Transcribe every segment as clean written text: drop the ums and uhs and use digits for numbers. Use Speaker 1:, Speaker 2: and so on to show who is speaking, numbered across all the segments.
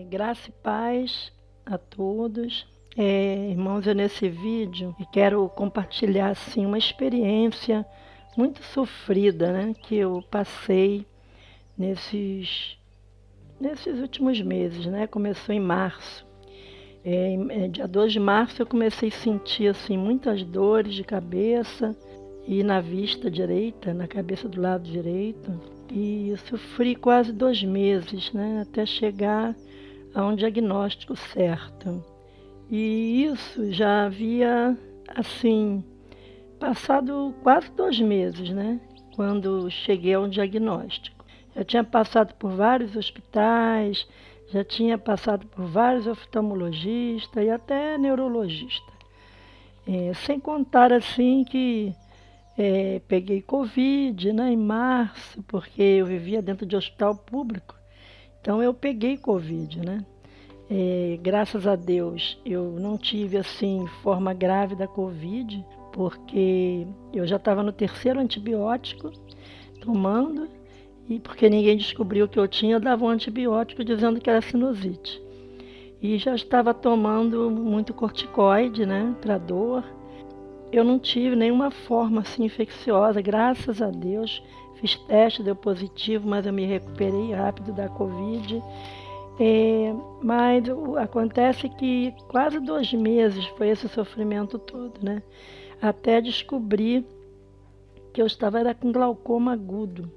Speaker 1: Graça e paz a todos. Irmãos, eu nesse vídeo quero compartilhar assim, uma experiência muito sofrida, né, que eu passei nesses, nesses últimos meses, né? Começou em março. Dia 2 de março eu comecei a sentir assim, muitas dores de cabeça e na vista direita, na cabeça do lado direito. E eu sofri quase 2 meses, né, até chegar a um diagnóstico certo. E isso já havia, assim, passado quase 2 meses, né, quando cheguei a um diagnóstico. Já tinha passado por vários hospitais, já tinha passado por vários oftalmologistas e até neurologistas. Sem contar, assim, que peguei Covid, né, em março, porque eu vivia dentro de hospital público. Então eu peguei Covid, né? Graças a Deus eu não tive assim forma grave da Covid, porque eu já estava no terceiro antibiótico tomando, e porque ninguém descobriu que eu tinha, eu dava um antibiótico dizendo que era sinusite. E já estava tomando muito corticoide, né, para dor. Eu não tive nenhuma forma assim infecciosa, graças a Deus. Fiz teste, deu positivo, mas eu me recuperei rápido da Covid. Mas acontece que quase 2 meses foi esse sofrimento todo, né? Até descobrir que eu estava era com glaucoma agudo,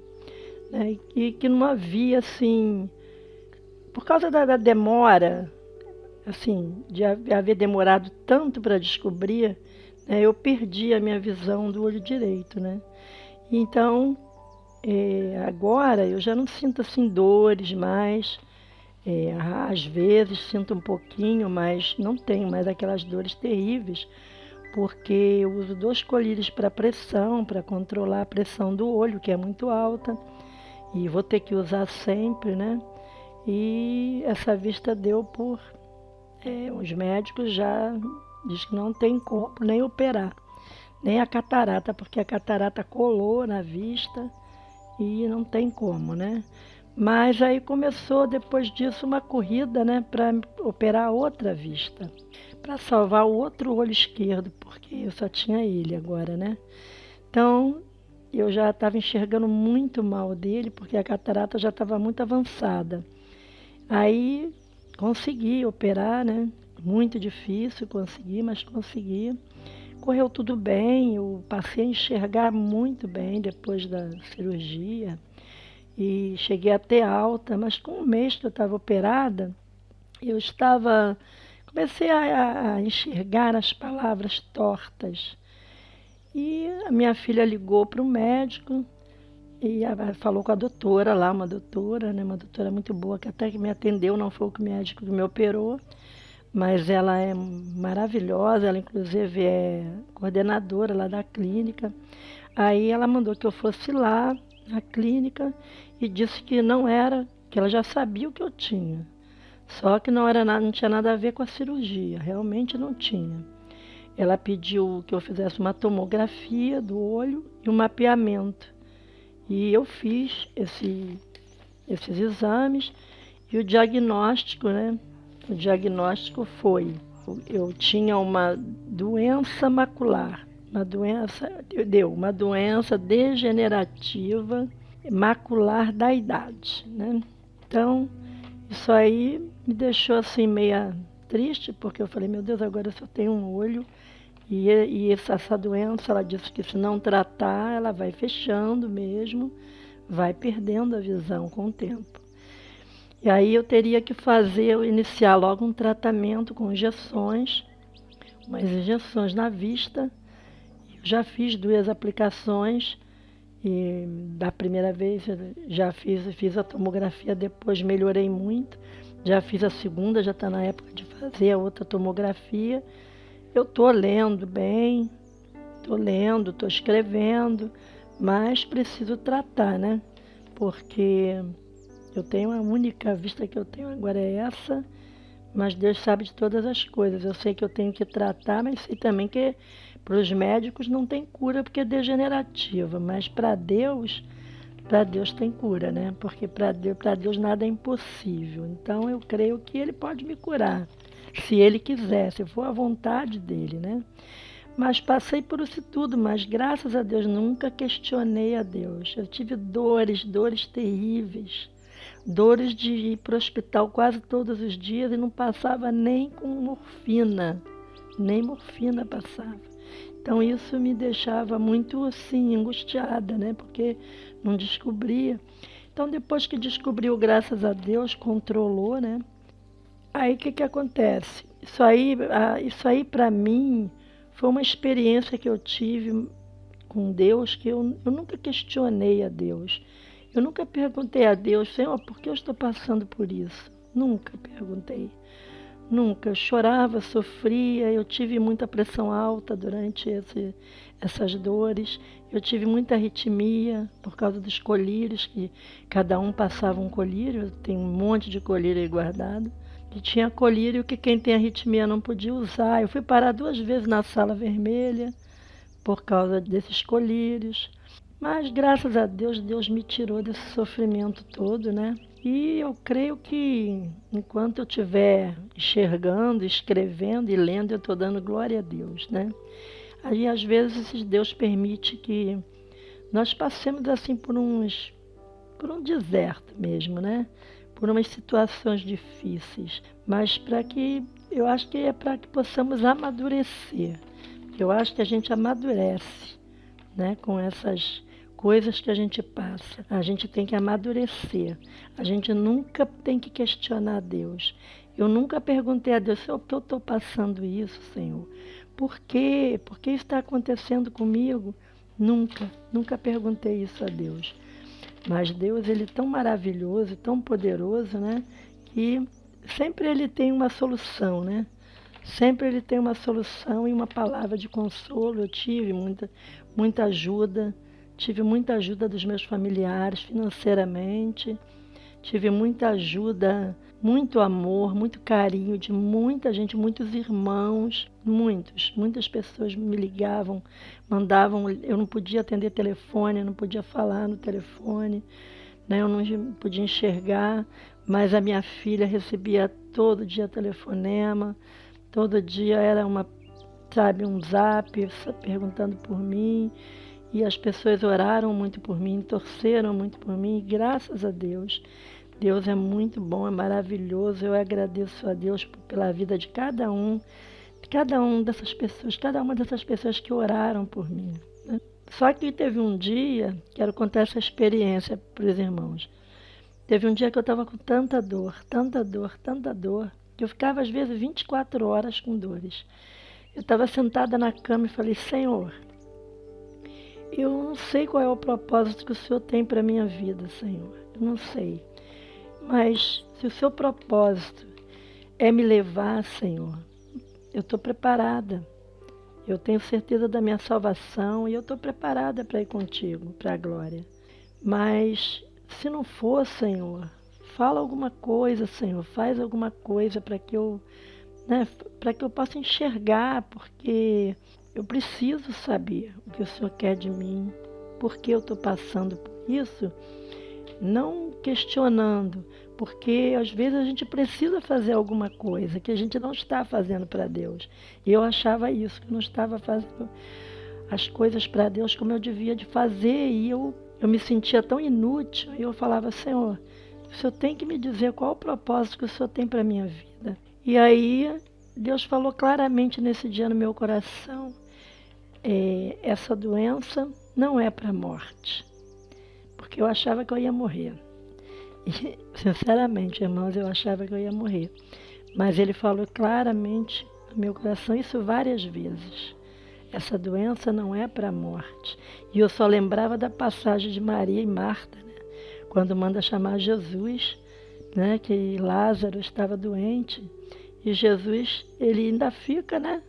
Speaker 1: né? E que não havia, assim, por causa da demora, assim, de haver demorado tanto para descobrir, né, eu perdi a minha visão do olho direito, né? Então, agora eu já não sinto assim dores mais. Às vezes sinto um pouquinho, mas não tenho mais aquelas dores terríveis, porque eu uso 2 colírios para pressão, para controlar a pressão do olho, que é muito alta, e vou ter que usar sempre, né? E essa vista deu por... os médicos já diz que não tem como nem operar, nem a catarata, porque a catarata colou na vista e não tem como, né? Mas aí começou, depois disso, uma corrida, né, para operar outra vista, para salvar o outro olho esquerdo, porque eu só tinha ele agora, né? Então, eu já estava enxergando muito mal dele, porque a catarata já estava muito avançada. Aí consegui operar, né? Muito difícil conseguir, mas consegui. Correu tudo bem, eu passei a enxergar muito bem depois da cirurgia e cheguei a ter alta, mas com 1 mês que eu estava operada, comecei a enxergar as palavras tortas. E a minha filha ligou para o médico e falou com a doutora lá, uma doutora, né, uma doutora muito boa, que até que me atendeu, não foi o médico que me operou, mas ela é maravilhosa, ela inclusive é coordenadora lá da clínica. Aí ela mandou que eu fosse lá na clínica e disse que não era, que ela já sabia o que eu tinha. Só que não era nada, não tinha nada a ver com a cirurgia, realmente não tinha. Ela pediu que eu fizesse uma tomografia do olho e um mapeamento. E eu fiz esses exames e o diagnóstico, né? O diagnóstico foi, eu tinha uma doença macular, uma doença degenerativa macular da idade, né? Então, isso aí me deixou assim meia triste, porque eu falei, meu Deus, agora eu só tenho um olho e essa doença, ela disse que se não tratar, ela vai fechando mesmo, vai perdendo a visão com o tempo. E aí eu teria que iniciar logo um tratamento com injeções, umas injeções na vista. Eu já fiz 2 aplicações e da primeira vez já fiz a tomografia, depois melhorei muito. Já fiz a segunda, já está na época de fazer a outra tomografia. Eu estou lendo bem, estou escrevendo, mas preciso tratar, né? Porque eu tenho a única vista que eu tenho agora é essa, mas Deus sabe de todas as coisas. Eu sei que eu tenho que tratar, mas sei também que para os médicos não tem cura porque é degenerativa, mas para Deus para Deus tem cura, né? Porque para Deus nada é impossível. Então eu creio que Ele pode me curar, se Ele quiser, se for a vontade dEle, né? Mas passei por isso tudo, mas graças a Deus nunca questionei a Deus. Eu tive dores terríveis, dores de ir para o hospital quase todos os dias e não passava nem com morfina, nem morfina passava. Então isso me deixava muito assim, angustiada, né? Porque não descobria. Então depois que descobriu, graças a Deus, controlou, né? Aí o que acontece? Isso aí para mim foi uma experiência que eu tive com Deus, que eu nunca questionei a Deus. Eu nunca perguntei a Deus, Senhor, por que eu estou passando por isso? Nunca perguntei. Nunca. Eu chorava, sofria, eu tive muita pressão alta durante essas dores. Eu tive muita arritmia por causa dos colírios, que cada um passava um colírio. Eu tenho um monte de colírio aí guardado. E tinha colírio que quem tem arritmia não podia usar. Eu fui parar 2 vezes na sala vermelha por causa desses colírios. Mas graças a Deus, Deus me tirou desse sofrimento todo, né? E eu creio que enquanto eu estiver enxergando, escrevendo e lendo, eu estou dando glória a Deus, né? Aí às vezes Deus permite que nós passemos assim por um deserto mesmo, né? Por umas situações difíceis, mas eu acho que é para que possamos amadurecer. Eu acho que a gente amadurece, né, com essas coisas que a gente passa. A gente tem que amadurecer. A gente nunca tem que questionar Deus. Eu nunca perguntei a Deus, Senhor, por que eu estou passando isso, Senhor? Por quê? Por que isso está acontecendo comigo? Nunca perguntei isso a Deus. Mas Deus, Ele é tão maravilhoso, tão poderoso, né? Que sempre Ele tem uma solução, né? Sempre Ele tem uma solução e uma palavra de consolo. Eu tive muita ajuda. Tive muita ajuda dos meus familiares financeiramente. Tive muita ajuda, muito amor, muito carinho de muita gente, muitos irmãos, muitas pessoas me ligavam, mandavam, eu não podia atender telefone, eu não podia falar no telefone, né? Eu não podia enxergar, mas a minha filha recebia todo dia telefonema, todo dia era um zap perguntando por mim. E as pessoas oraram muito por mim, torceram muito por mim, e graças a Deus. Deus é muito bom, é maravilhoso. Eu agradeço a Deus pela vida de cada uma dessas pessoas que oraram por mim, né? Só que teve um dia, quero contar essa experiência para os irmãos. Teve um dia que eu estava com tanta dor, que eu ficava às vezes 24 horas com dores. Eu estava sentada na cama e falei, Senhor, eu não sei qual é o propósito que o Senhor tem para a minha vida, Senhor. Eu não sei. Mas se o seu propósito é me levar, Senhor, eu estou preparada. Eu tenho certeza da minha salvação e eu estou preparada para ir contigo, para a glória. Mas se não for, Senhor, fala alguma coisa, Senhor. Faz alguma coisa para que eu possa enxergar, porque eu preciso saber o que o Senhor quer de mim, por que eu estou passando por isso, não questionando, porque às vezes a gente precisa fazer alguma coisa que a gente não está fazendo para Deus. E eu achava isso, que eu não estava fazendo as coisas para Deus como eu devia de fazer, e eu me sentia tão inútil, e eu falava, Senhor, o Senhor tem que me dizer qual o propósito que o Senhor tem para a minha vida. E aí Deus falou claramente nesse dia no meu coração, essa doença não é para a morte, porque eu achava que eu ia morrer. E, sinceramente, irmãos, eu achava que eu ia morrer. Mas Ele falou claramente no meu coração isso várias vezes. Essa doença não é para a morte. E eu só lembrava da passagem de Maria e Marta, né? Quando manda chamar Jesus, né? Que Lázaro estava doente. E Jesus, ele ainda fica, né?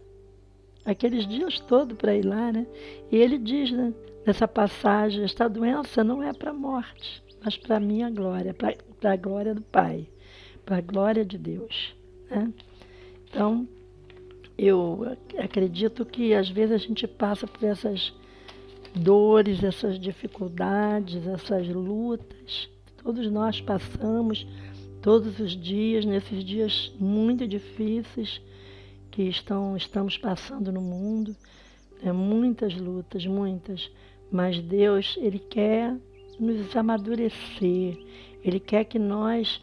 Speaker 1: Aqueles dias todos para ir lá, né? E ele diz, né, nessa passagem, esta doença não é para a morte, mas para a minha glória, para a glória do Pai, para a glória de Deus, né? Então, eu acredito que às vezes a gente passa por dores, essas dificuldades, essas lutas. Todos nós passamos todos os dias, nesses dias muito difíceis que estamos passando no mundo. Muitas lutas, muitas. Mas Deus, Ele quer nos amadurecer. Ele quer que nós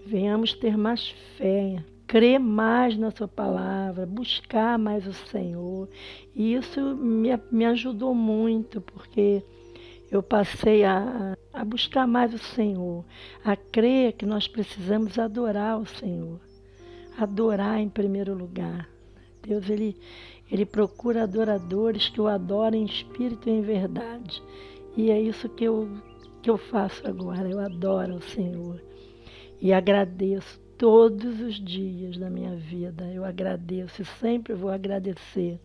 Speaker 1: venhamos ter mais fé, crer mais na sua palavra, buscar mais o Senhor. E isso me ajudou muito, porque eu passei a buscar mais o Senhor, a crer que nós precisamos adorar o Senhor. Adorar em primeiro lugar. Deus, Ele procura adoradores que o adorem em espírito e em verdade. E é isso que eu faço agora. Eu adoro o Senhor. E agradeço todos os dias da minha vida. Eu agradeço e sempre vou agradecer.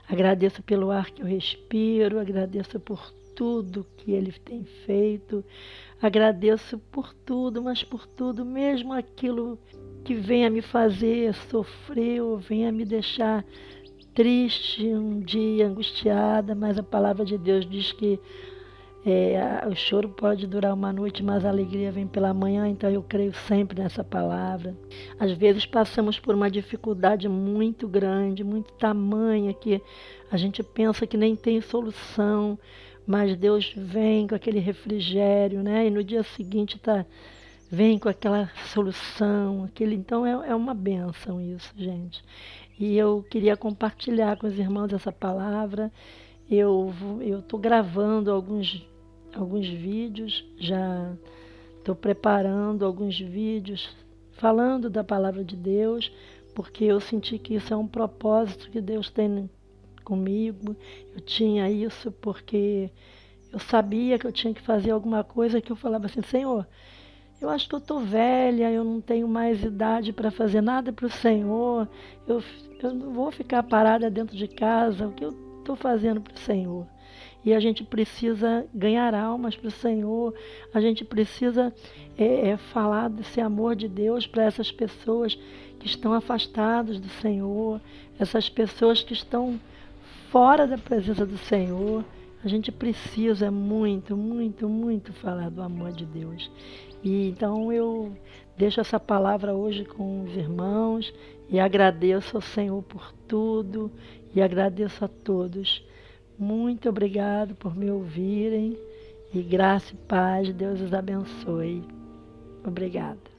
Speaker 1: Agradeço pelo ar que eu respiro, agradeço por tudo que Ele tem feito, agradeço por tudo, mas por tudo, mesmo aquilo que venha me fazer sofrer ou venha me deixar triste um dia, angustiada, mas a palavra de Deus diz que o choro pode durar uma noite, mas a alegria vem pela manhã, então eu creio sempre nessa palavra. Às vezes passamos por uma dificuldade muito grande, muito tamanha, que a gente pensa que nem tem solução, mas Deus vem com aquele refrigério, né? E no dia seguinte vem com aquela solução, então é uma bênção isso, gente. E eu queria compartilhar com os irmãos essa palavra. Eu estou gravando alguns vídeos, já estou preparando alguns vídeos falando da palavra de Deus, porque eu senti que isso é um propósito que Deus tem comigo. Eu tinha isso porque eu sabia que eu tinha que fazer alguma coisa que eu falava assim, Senhor, eu acho que eu estou velha, eu não tenho mais idade para fazer nada para o Senhor, eu não vou ficar parada dentro de casa, o que eu estou fazendo para o Senhor? E a gente precisa ganhar almas para o Senhor, a gente precisa falar desse amor de Deus para essas pessoas que estão afastadas do Senhor, essas pessoas que estão fora da presença do Senhor. A gente precisa muito, muito, muito falar do amor de Deus. E então eu deixo essa palavra hoje com os irmãos e agradeço ao Senhor por tudo e agradeço a todos. Muito obrigado por me ouvirem e graça e paz, Deus os abençoe. Obrigada.